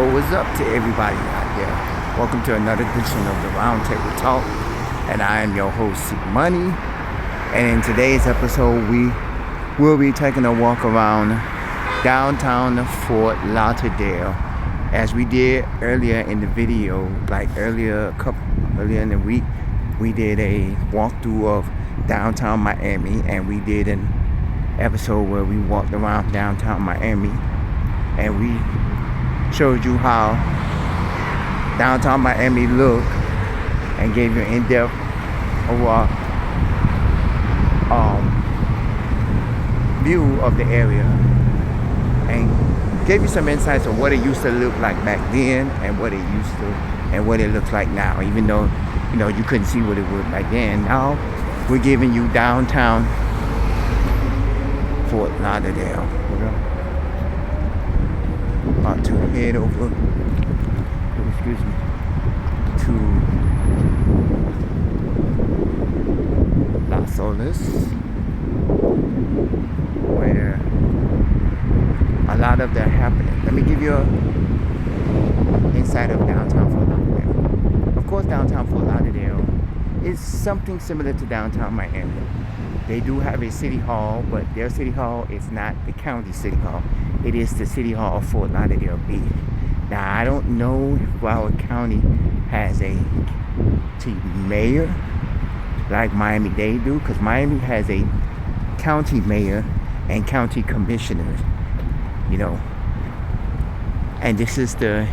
Yo, what's up to everybody out there? Welcome to another edition of the Round Table Talk, and I am your host, C Money. And in today's episode, we will be taking a walk around downtown Fort Lauderdale, as we did earlier in the video. Like earlier in the week, we did a walkthrough of downtown Miami, and we did an episode where we walked around downtown Miami, and we showed you how downtown Miami looked and gave you an in-depth overall view of the area and gave you some insights on what it used to look like back then and what it looks like now. Even though you couldn't see what it was back then, now we're giving you downtown Fort Lauderdale. About to head over to Las Olas, where a lot of that happening. Let me give you an insight of downtown Fort Lauderdale. Of course, downtown Fort Lauderdale is something similar to downtown Miami. They do have a city hall, but their city hall is not the county city hall. It is the city hall of Fort Lauderdale Beach. Now, I don't know if Broward County has a mayor like Miami-Dade do, because Miami has a county mayor and county commissioners, And this is the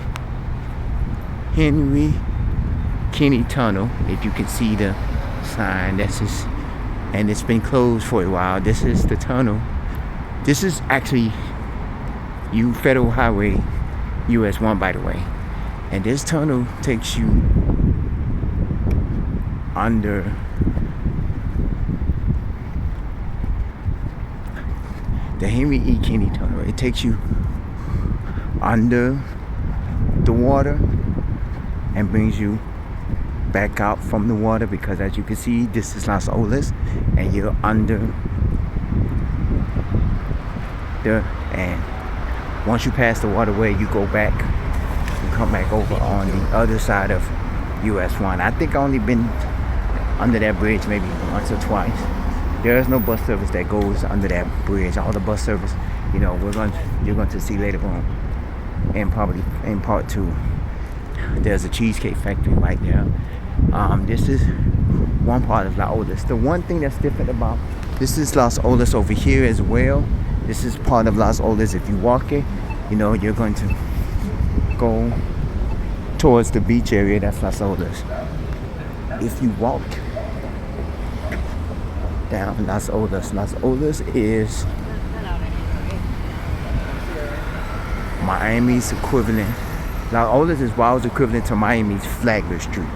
Henry Kinney Tunnel, if you can see the sign. And it's been closed for a while. This is the tunnel. This is actually Federal Highway US 1, by the way. And this tunnel takes you under the Henry E. Kinney Tunnel. It takes you under the water and brings you back out from the water, because as you can see, this is Las Olas and you're under and once you pass the waterway, you come back over on the other side of US 1. I think I only been under that bridge maybe once or twice. There is no bus service that goes under that bridge. All the bus service, you're going to see later on, and probably in part 2. There's a cheesecake factory right there. This is one part of Las Olas. The one thing that's different about this is Las Olas over here as well. This is part of Las Olas. If you walk it, you're going to go towards the beach area. That's Las Olas. If you walk down Las Olas is Miami's equivalent. Las Olas is Broward's equivalent to Miami's Flagler Street.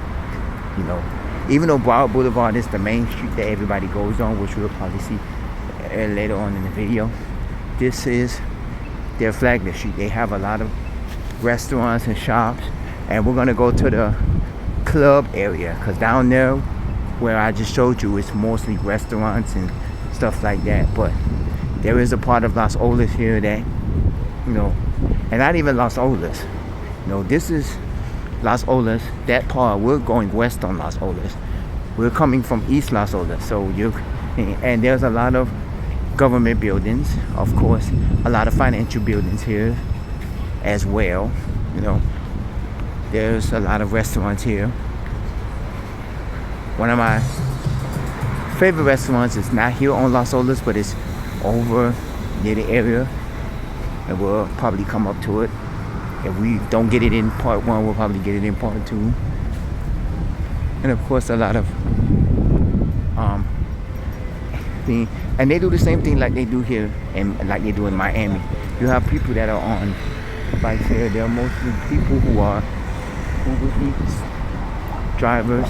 Even though Broward Boulevard is the main street that everybody goes on, which we'll probably see later on in the video, this is their Flagler Street. They have a lot of restaurants and shops, and we're gonna go to the club area, because down there where I just showed you, it's mostly restaurants and stuff like that. But there is a part of Las Olas here that, and not even Las Olas. This is Las Olas. That part, we're going west on Las Olas. We're coming from East Las Olas. And there's a lot of government buildings, of course, a lot of financial buildings here as well. There's a lot of restaurants here. One of my favorite restaurants is not here on Las Olas, but it's over near the area, and we'll probably come up to it. If we don't get it in part 1, we'll probably get it in part 2. And of course, a lot of and they do the same thing like they do here and like they do in Miami. You have people that are on bikes here. They're mostly people who are Uber Eats drivers,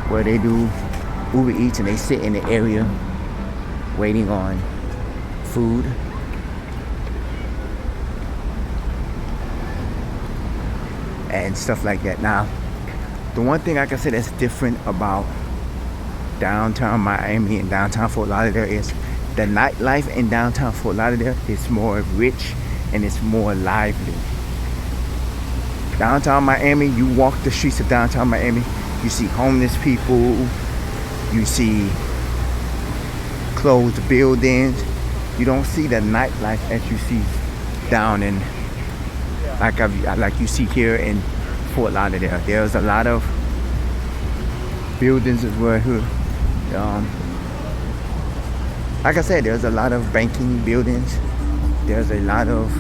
where they do Uber Eats and they sit in the area waiting on food. And stuff like that. Now, the one thing I can say that's different about downtown Miami and downtown Fort Lauderdale is the nightlife in downtown Fort Lauderdale is more rich and it's more lively. Downtown Miami, you walk the streets of downtown Miami, you see homeless people, you see closed buildings. You don't see the nightlife as you see down in, like you see here in Fort Lauderdale. There's a lot of buildings as well here. Like I said, there's a lot of banking buildings. There's a lot of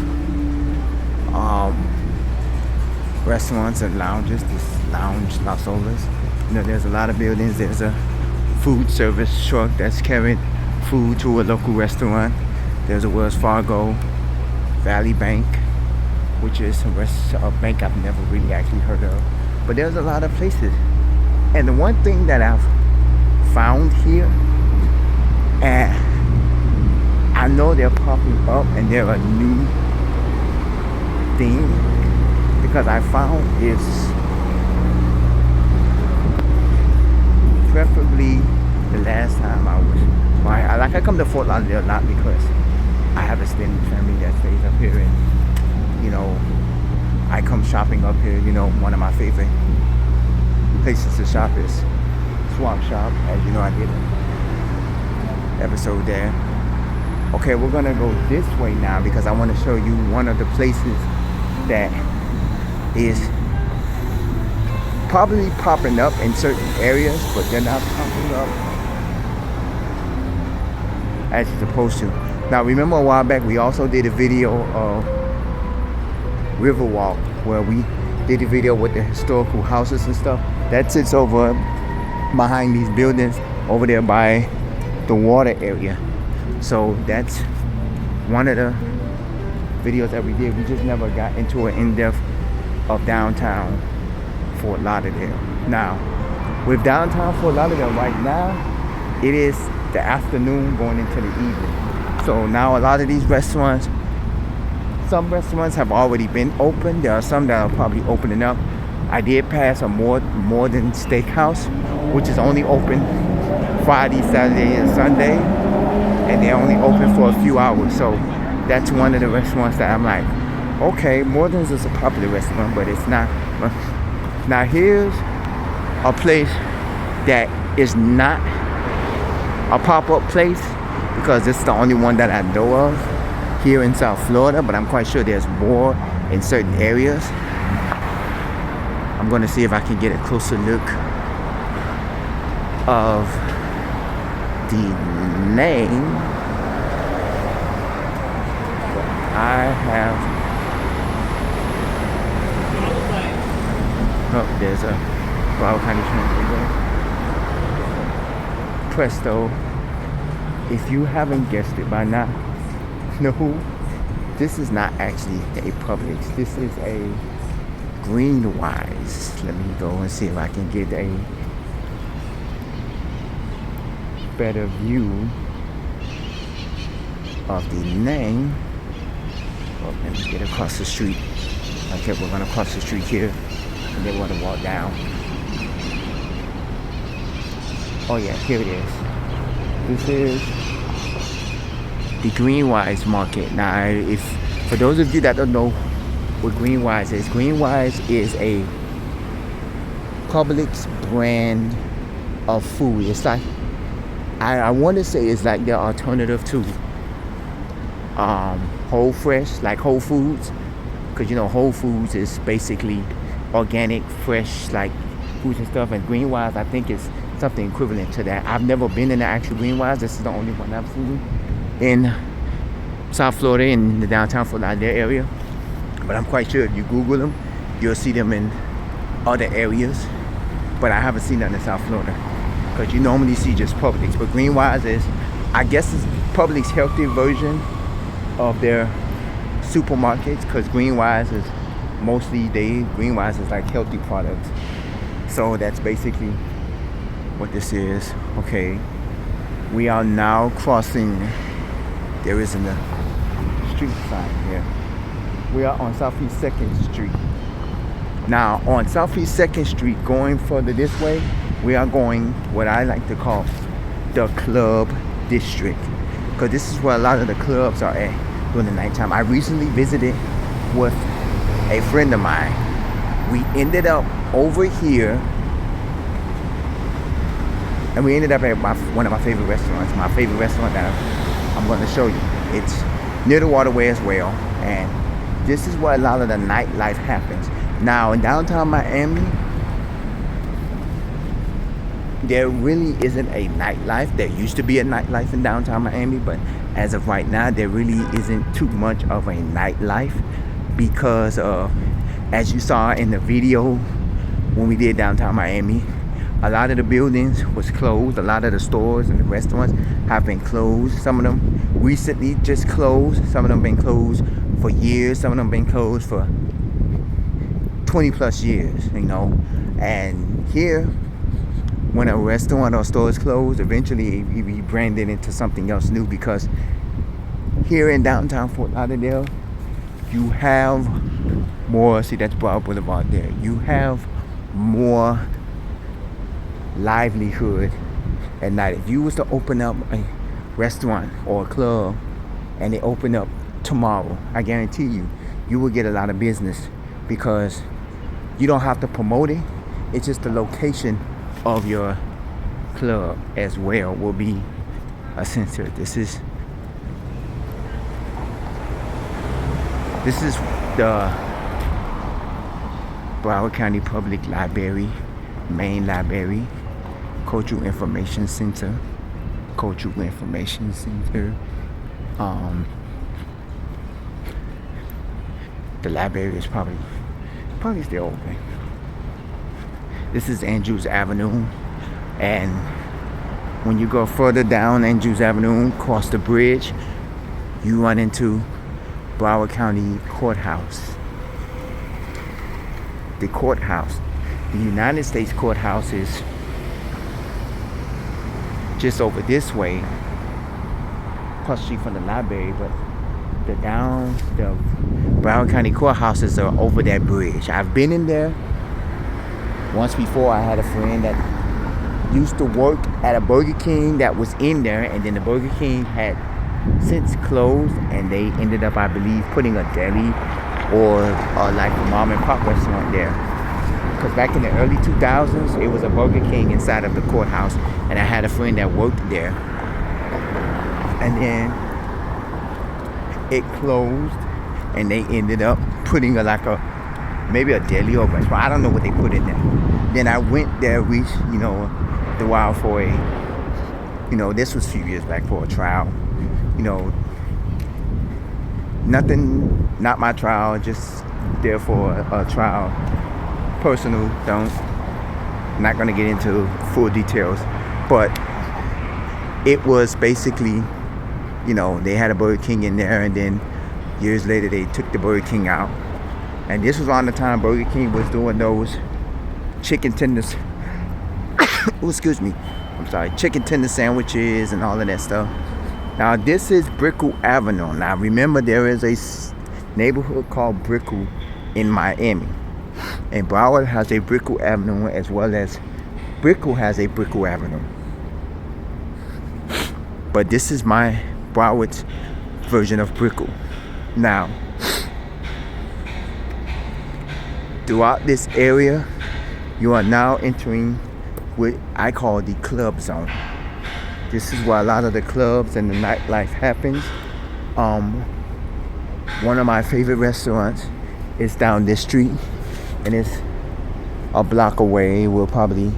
restaurants and lounges. This lounge, Las Olas. There's a lot of buildings. There's a food service truck that's carrying food to a local restaurant. There's a Wells Fargo, Valley Bank, which is a bank I've never really actually heard of. But there's a lot of places. And the one thing that I've found here, and I know they're popping up and they're a new thing, because I found is preferably the last time I was, I come to Fort Lauderdale a lot because I have a extended family that stays up here, and I come shopping up here. One of my favorite places to shop is Swamp Shop. As you know, I did an episode there. Okay, we're gonna go this way now because I want to show you one of the places that is probably popping up in certain areas, but they're not popping up as you're supposed to. Now, remember a while back we also did a video of Riverwalk, where we did a video with the historical houses and stuff. That sits over behind these buildings over there by the water area. So that's one of the videos that we did. We just never got into an in-depth of downtown Fort Lauderdale. Now, with downtown Fort Lauderdale right now, it is the afternoon going into the evening. So now a lot of these restaurants, some restaurants have already been open. There are some that are probably opening up. I did pass a Modern Steakhouse, which is only open Friday, Saturday, and Sunday, and they're only open for a few hours. So that's one of the restaurants that I'm like, okay, Modern's is a popular restaurant, but it's not. Now here's a place that is not a pop-up place, because it's the only one that I know of here in South Florida, but I'm quite sure there's more in certain areas. I'm gonna see if I can get a closer look of the name. I have, there's a Broward County Transit. Presto. If you haven't guessed it by now, no, this is not actually a Publix. This is a Greenwise. Let me go and see if I can get a better view of the name. Oh, let me get across the street. Okay, we're gonna cross the street here, and then we're gonna walk down. Oh yeah, here it is. This is the Greenwise Market. Now, if for those of you that don't know what Greenwise is a Publix brand of food. It's like, I want to say it's like their alternative to Whole Fresh, like Whole Foods, because Whole Foods is basically organic, fresh, like foods and stuff, and Greenwise I think is something equivalent to that. I've never been in the actual Greenwise. This is the only one I've seen in South Florida, in the downtown Fort Lauderdale area. But I'm quite sure if you Google them, you'll see them in other areas. But I haven't seen that in South Florida, because you normally see just Publix. But Greenwise is, I guess, it's Publix healthy version of their supermarkets, because Greenwise is mostly Greenwise is like healthy products. So that's basically what this is. Okay, we are now crossing, there isn't a street sign here. We are on Southeast 2nd Street. Now on Southeast 2nd Street, going further this way, we are going what I like to call the club district, because this is where a lot of the clubs are at during the nighttime. I recently visited with a friend of mine We ended up over here, and we ended up at one of my favorite restaurants. My favorite restaurant that I'm going to show you. It's near the waterway as well, and this is where a lot of the nightlife happens. Now in downtown Miami, there really isn't a nightlife. There used to be a nightlife in downtown Miami, but as of right now, there really isn't too much of a nightlife because as you saw in the video when we did downtown Miami, a lot of the buildings was closed. A lot of the stores and the restaurants have been closed. Some of them recently just closed. Some of them been closed for years. Some of them been closed for 20 plus years, you know. And here, when a restaurant or store is closed, eventually we rebranded into something else new, because here in downtown Fort Lauderdale, you have more, see that's Broad Boulevard there, you have more livelihood at night. If you was to open up a restaurant or a club and they open up tomorrow, I guarantee you, you will get a lot of business, because you don't have to promote it. It's just the location of your club as well will be a center. This is the Broward County Public Library, main library, Cultural Information Center. The library is probably still open. This is Andrews Avenue, and when you go further down Andrews Avenue, cross the bridge, you run into Broward County Courthouse. The courthouse, the United States Courthouse, is just over this way, across the street from the library, but the Broward County Courthouses are over that bridge. I've been in there once before. I had a friend that used to work at a Burger King that was in there, and then the Burger King had since closed, and they ended up, I believe, putting a deli or like a mom and pop restaurant there. Because back in the early 2000s, it was a Burger King inside of the courthouse, and I had a friend that worked there, and then it closed, and they ended up putting maybe a deli or restaurant. I don't know what they put in there. Then I went there, the while for this was a few years back, for a trial. Not my trial, just there for a trial. Personal, not gonna get into full details, but it was basically, they had a Burger King in there, and then years later they took the Burger King out. And this was around the time Burger King was doing those chicken tenders. Oh, excuse me. I'm sorry. Chicken tender sandwiches and all of that stuff. Now, this is Brickell Avenue. Now, remember, there is a neighborhood called Brickell in Miami. And Broward has a Brickell Avenue, as well as Brickell has a Brickell Avenue. But this is my Broward's version of Brickell. Now, throughout this area, you are now entering what I call the club zone. This is where a lot of the clubs and the nightlife happens. One of my favorite restaurants is down this street, and it's a block away. We'll probably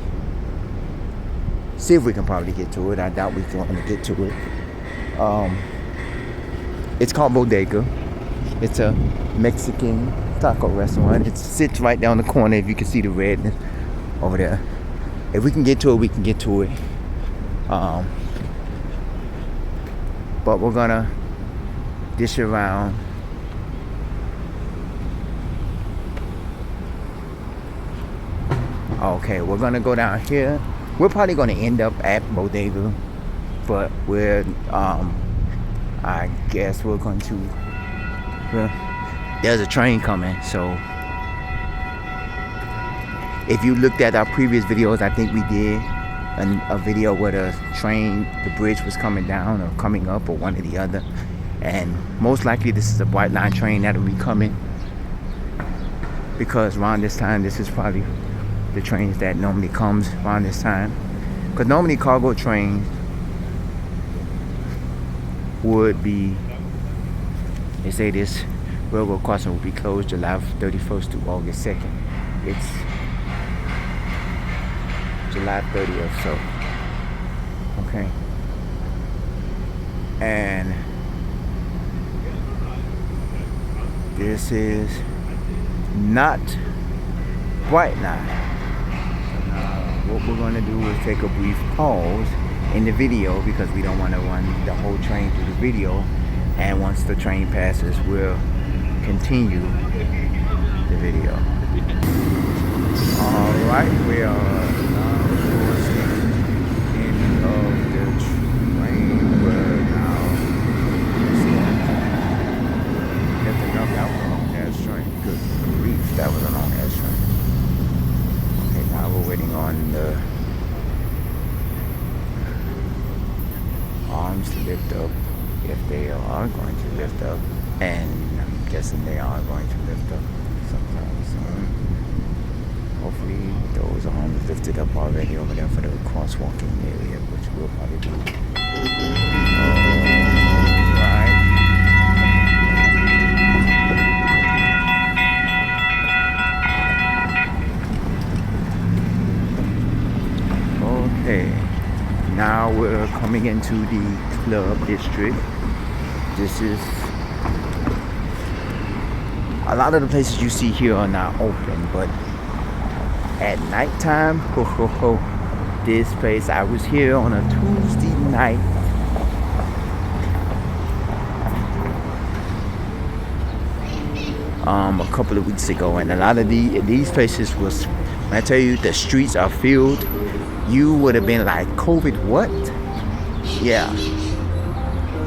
see if we can probably get to it. I doubt we're going to get to it. It's called Bodega. It's a Mexican taco restaurant. It sits right down the corner. If you can see the redness over there. If we can get to it, we can get to it. But we're gonna dish around. Okay, we're gonna go down here. We're probably gonna end up at Bodega, but I guess we're going to. There's a train coming, so if you looked at our previous videos, I think we did a video where the bridge was coming down or coming up, or one or the other. And most likely this is a white line train that will be coming. because around this time, this is probably the trains that normally comes around this time. Because normally cargo trains would be, they say this railroad crossing will be closed July 31st to August 2nd. It's July 30th, so okay. And this is not right now. So now what we're going to do is take a brief pause in the video because we don't want to run the whole train through the video, and once the train passes we'll continue the video. Alright, we are now towards the end of the train. We're now that's enough. That was a long ass train. Good grief, that was a long ass train. Okay, now we're waiting on the arms to lift up, if they are going to lift up, and I'm guessing they are going to lift up sometime soon. Hopefully those arms lifted up already over there for the crosswalking area, which we'll probably do. Okay, now we're coming into the club district. This is, a lot of the places you see here are not open, but at nighttime, this place, I was here on a Tuesday night. A couple of weeks ago, and a lot of these places was, when I tell you the streets are filled, you would have been like, COVID what? Yeah.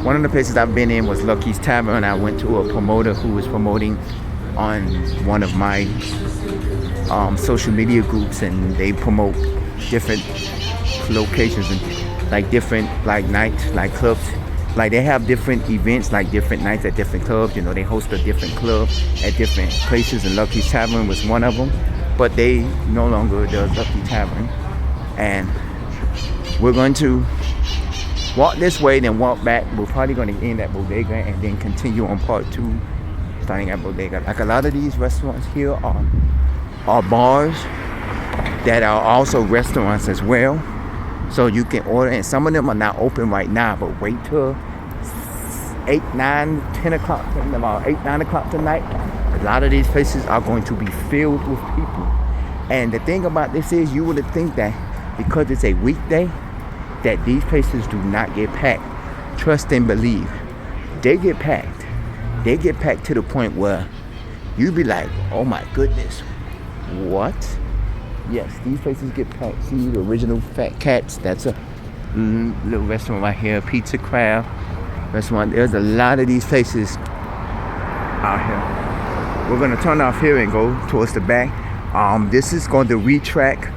One of the places I've been in was Lucky's Tavern. I went to a promoter who was promoting on one of my social media groups, and they promote different locations and like different like nights, like clubs. Like they have different events, like different nights at different clubs. You know, they host a different club at different places, and Lucky's Tavern was one of them. But they no longer does Lucky Tavern. And we're going to walk this way, then walk back. We're probably going to end at Bodega and then continue on part 2, starting at Bodega. Like a lot of these restaurants here are bars that are also restaurants as well. So you can order, and some of them are not open right now, but wait till 8, 9, 10 o'clock, about 8, 9 o'clock tonight. A lot of these places are going to be filled with people. And the thing about this is, you would think that because it's a weekday, that these places do not get packed. Trust and believe, they get packed. They get packed to the point where you be like, oh my goodness, what? Yes, these places get packed. See the original Fat Cats, that's a little restaurant right here, Pizza Craft restaurant. There's a lot of these places out here. We're gonna turn off here and go towards the back. This is going to retrack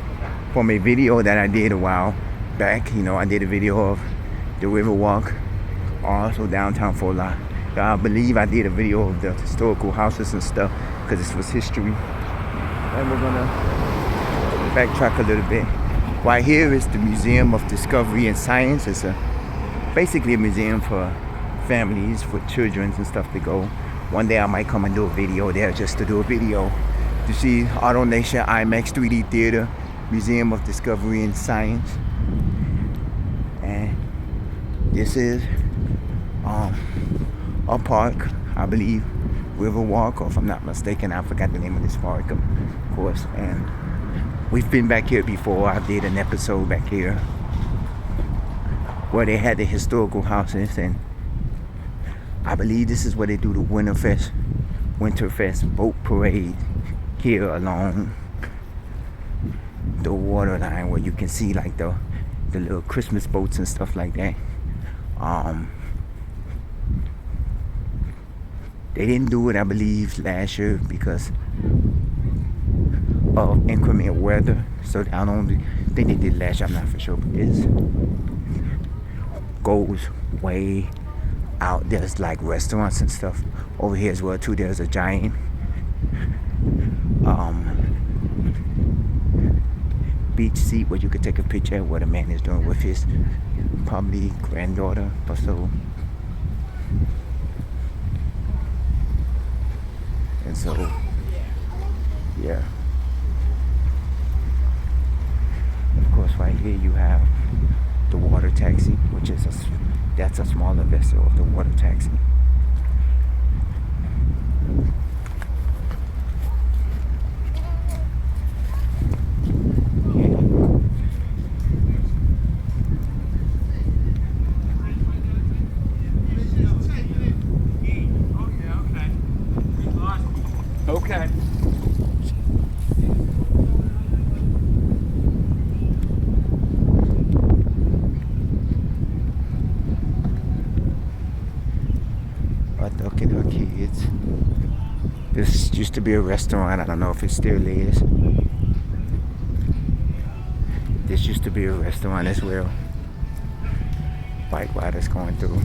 from a video that I did a while back. You know, I did a video of the Riverwalk, also downtown Fort Lauderdale. I believe I did a video of the historical houses and stuff because this was history. And we're gonna backtrack a little bit. Right here is the Museum of Discovery and Science. It's basically a museum for families, for children and stuff to go. One day I might come and do a video there just to do a video to see Auto Nation IMAX 3D Theater, Museum of Discovery and Science. And this is a park, I believe, Riverwalk, or if I'm not mistaken, I forgot the name of this park, of course. And we've been back here before. I did an episode back here where they had the historical houses, and I believe this is where they do the Winterfest boat parade here along the waterline, where you can see like the little Christmas boats and stuff like that. They didn't do it, I believe, last year because of inclement weather. So I don't think they did last year, I'm not for sure. But this goes way out. There's like restaurants and stuff over here as well too. There's a giant um, beach seat where you could take a picture of what a man is doing with his probably granddaughter or so. And so, yeah. Of course, right here you have the water taxi, which is that's a smaller vessel of the water taxi. Okay. Look at our kids. This used to be a restaurant. I don't know if it still is. This used to be a restaurant as well. Bike riders going through.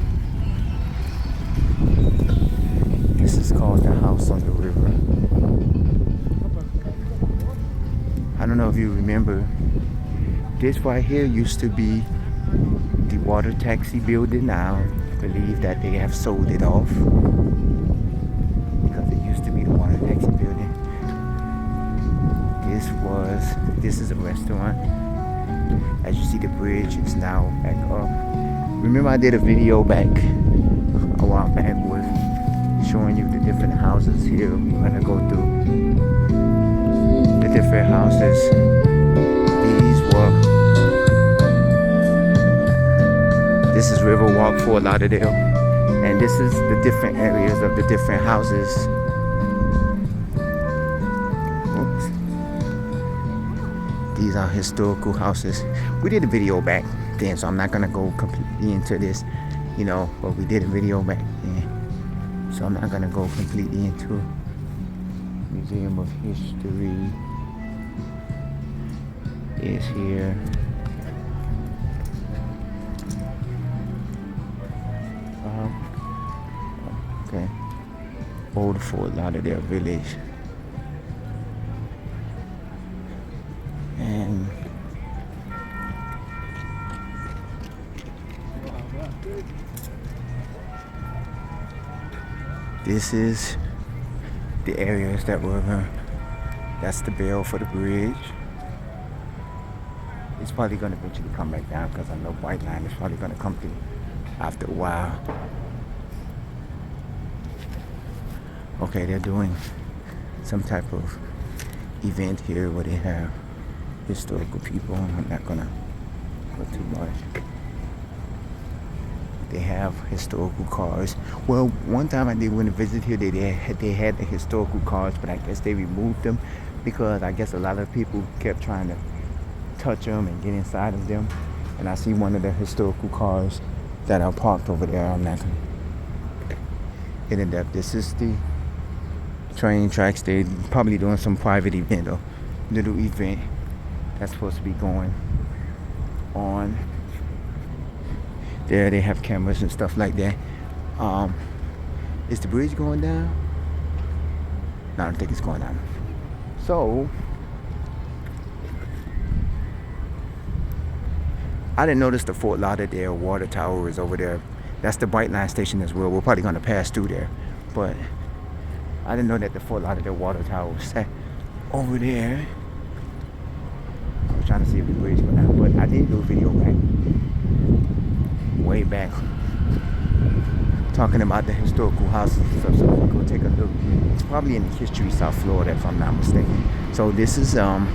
This is called the House on the River. I don't know if you remember. This right here used to be the water taxi building. Now I believe that they have sold it off because it used to be the water taxi building. This is a restaurant. As you see, the bridge is now back up. Remember I did a video back a while back with showing you the different houses here. We're gonna go through the different houses. This is Riverwalk for Lauderdale, and this is the different areas of the different houses. Oops. These are historical houses. We did a video back then, so I'm not gonna go completely into this, but we did a video back then, so I'm not gonna go completely into Museum of History is here. Okay. Old Fort Lauderdale Village. And this is the areas that that's the bell for the bridge. It's probably going to eventually come back down because I know White Line is probably going to come through after a while. Okay, they're doing some type of event here where they have historical people. I'm not going to go too much. They have historical cars. Well, one time I did went to visit here, they had the historical cars, but I guess they removed them because I guess a lot of people kept trying to touch them and get inside of them. And I see one of the historical cars that are parked over there. I'm not going to get in depth. This is the train tracks. They probably doing some private event or little event that's supposed to be going on. There they have cameras and stuff like that. Is the bridge going down? No, I don't think it's going down. So I didn't notice the Fort Lauderdale water tower is over there. That's the Bright Line station as well. We're probably going to pass through there, but I didn't know that the Fort Lauderdale water tower was over there. I was trying to see if the bridge went down, but I did do a video way back talking about the historical houses and stuff, so we go take a look. It's probably in the History, South Florida, if I'm not mistaken. So this is an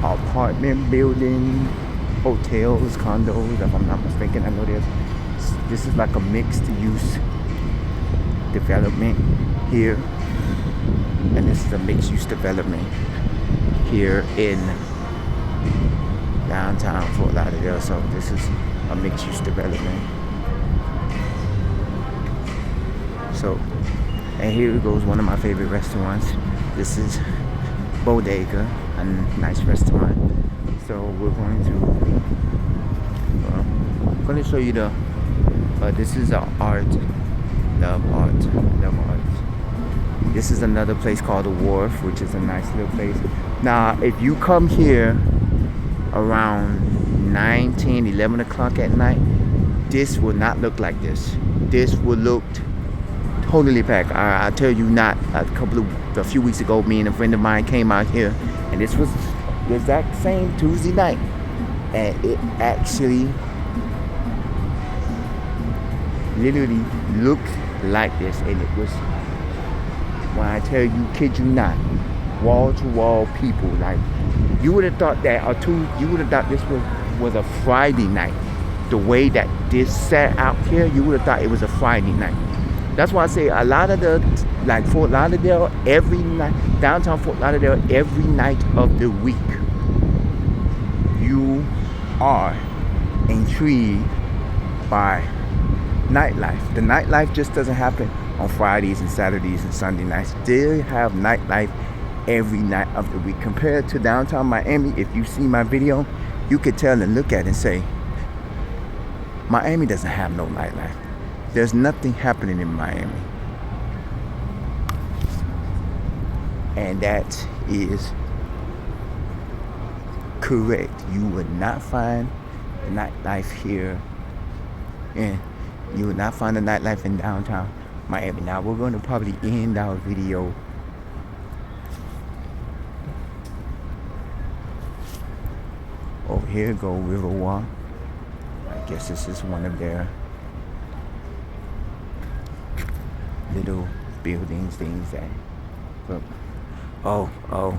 apartment building, hotels, condos, if I'm not mistaken. I know this is like a mixed use development here, and this is a mixed use development here in downtown Fort Lauderdale. So this is a mixed use development. So, and here goes one of my favorite restaurants. This is Bodega, a nice restaurant. So we're going to show you this is our art. Love art. This is another place called the Wharf, which is a nice little place. Now, if you come here around 9, 10, 11 o'clock at night, this will not look like this. This will look totally packed. I tell you not. A few weeks ago, me and a friend of mine came out here, and this was the exact same Tuesday night, and it actually literally looked like this, and it was, when I tell you, kid you not, wall to wall people. Like, you would have thought that, you would have thought this was a Friday night. The way that this sat out here, you would have thought it was a Friday night. That's why I say a lot of the, like Fort Lauderdale, every night, downtown Fort Lauderdale, every night of the week, you are intrigued by nightlife. The nightlife just doesn't happen on Fridays and Saturdays and Sunday nights. They have nightlife every night of the week. Compared to downtown Miami, if you see my video, you could tell and look at it and say, Miami doesn't have no nightlife. There's nothing happening in Miami. And that is correct. You would not find nightlife here, and you would not find the nightlife in downtown Miami. Now we're going to probably end our video over here. Go Riverwalk. I guess this is one of their little buildings, things that look. Oh,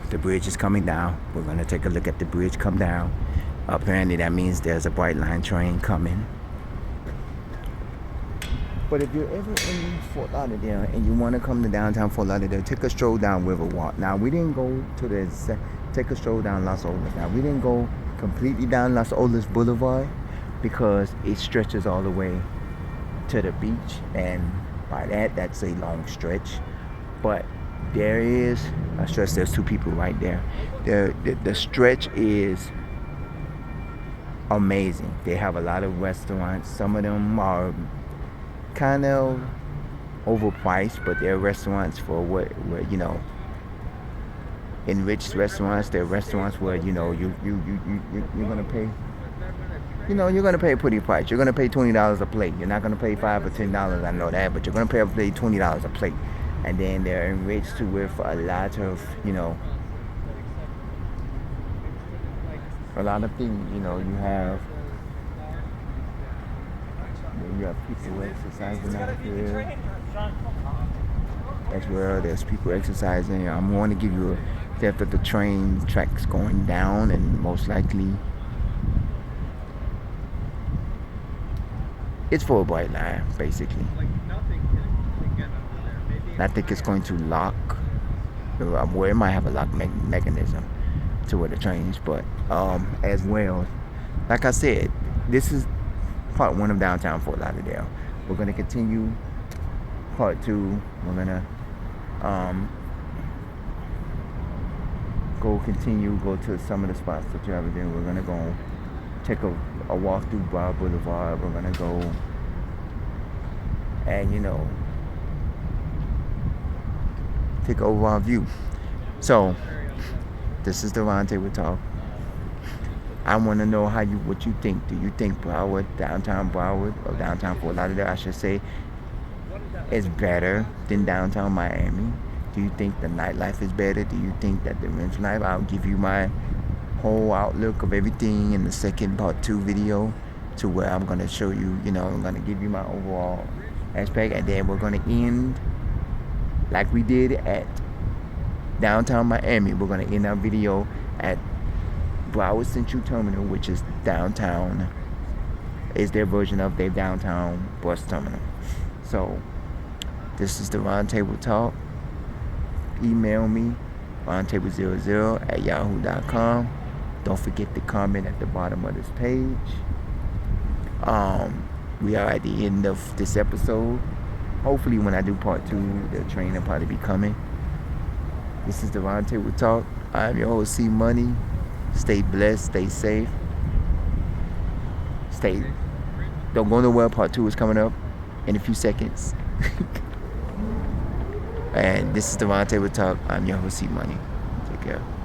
the bridge is coming down. We're gonna take a look at the bridge come down. Apparently that means there's a Bright Line train coming. But if you're ever in Fort Lauderdale and you want to come to downtown Fort Lauderdale, take a stroll down Riverwalk. Now, we didn't go to take a stroll down Los Olas. Now, we didn't go completely down Los Olas Boulevard because it stretches all the way to the beach, and by that's a long stretch. But there is a stretch. There's two people right there. The stretch is amazing. They have a lot of restaurants. Some of them are kind of overpriced, but they're restaurants for what you know, enriched restaurants. They're restaurants where you're gonna pay. You're gonna pay a pretty price. You're gonna pay $20 a plate. You're not gonna pay $5 or $10. I know that, but you're gonna pay $20 a plate. And then they're enriched with a lot of, a lot of things. You have people exercising out here as well. There's people exercising. I'm going to give you a depth of the train tracks going down, and most likely it's for a Bright Line, basically. I think it's going to lock, well, it might have a lock mechanism to where the trains, but as well, like I said, this is part 1 of downtown Fort Lauderdale. We're going to continue part 2. We're going to go to some of the spots that you haven't been. We're going to go take a walk through Broad Boulevard. We're going to go and take over our view. So this is the roundtable talk. I want to know what you think. Do you think Broward, downtown Broward, or downtown Fort Lauderdale, I should say, is better than downtown Miami? Do you think the nightlife is better? Do you think that the rent life? I'll give you my whole outlook of everything in the second part 2 video, to where I'm going to show you, I'm going to give you my overall aspect, and then we're going to end like we did at downtown Miami. We're going to end our video at Broward Central Terminal, which is downtown, is their version of their downtown bus terminal. So this is the Roundtable Talk. Email me, roundtable00@yahoo.com. Don't forget to comment at the bottom of this page. We are at the end of this episode. Hopefully when I do part 2, the train will probably be coming. This is the Roundtable Talk. I'm your host, C Money. Stay blessed, stay safe. Don't go nowhere. Part 2 is coming up in a few seconds. And this is the Round Table Talk. I'm your host, C Money. Take care.